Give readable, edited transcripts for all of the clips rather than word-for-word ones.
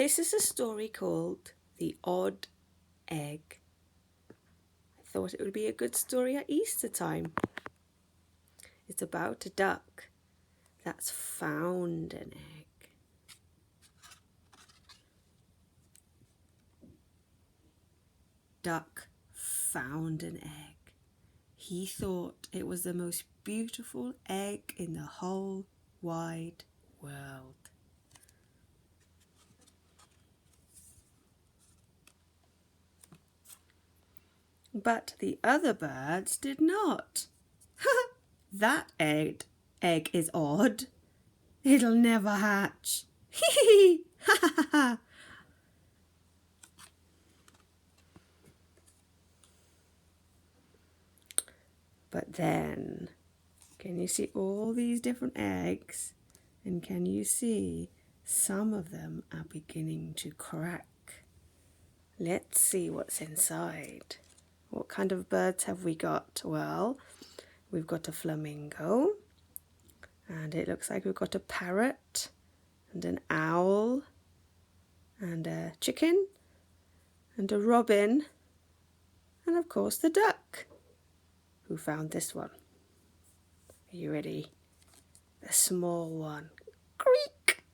This is a story called The Odd Egg. I thought it would be a good story at Easter time. It's about a duck that's found an egg. Duck found an egg. He thought it was the most beautiful egg in the whole wide world. But the other birds did not. That egg is odd. It'll never hatch. Hee hee, ha ha ha. But then, can you see all these different eggs? And can you see some of them are beginning to crack? Let's see what's inside. What kind of birds have we got? Well, we've got a flamingo, and it looks like we've got a parrot, and an owl, and a chicken, and a robin, and of course the duck. Who found this one? Are you ready? The small one. Creak!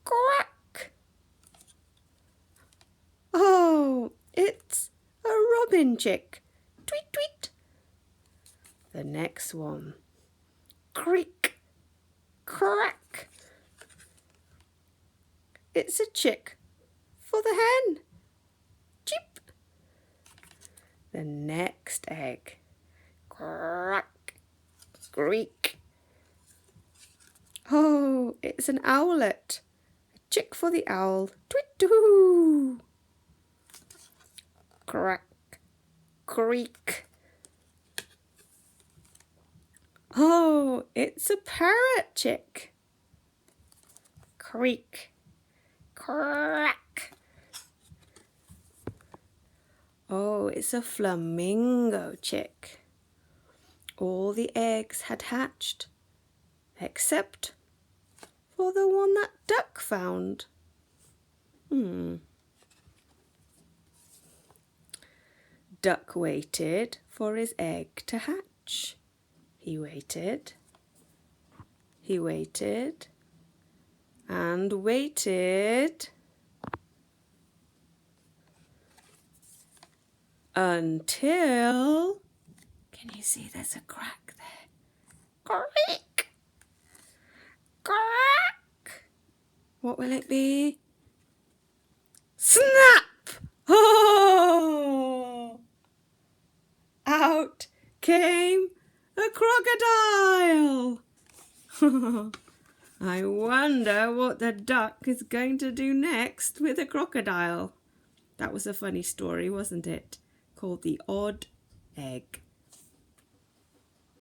Quack! Oh, it's a robin chick. Tweet, tweet. The next one. Creak! Crack! It's a chick for the hen. Cheep! The next egg. Crack! Squeak! Oh, it's an owlet. A chick for the owl. Tweet-doo! Crack! Creak! Oh, it's a parrot chick. Creak! Crack! Oh, it's a flamingo chick. All the eggs had hatched, except for the one that duck found. Duck waited for his egg to hatch. He waited, and waited until... Can you see there's a crack there? Creak! Crack! What will it be? Snap! Oh! Out came a crocodile! I wonder what the duck is going to do next with a crocodile. That was a funny story, wasn't it? Called The Odd Egg.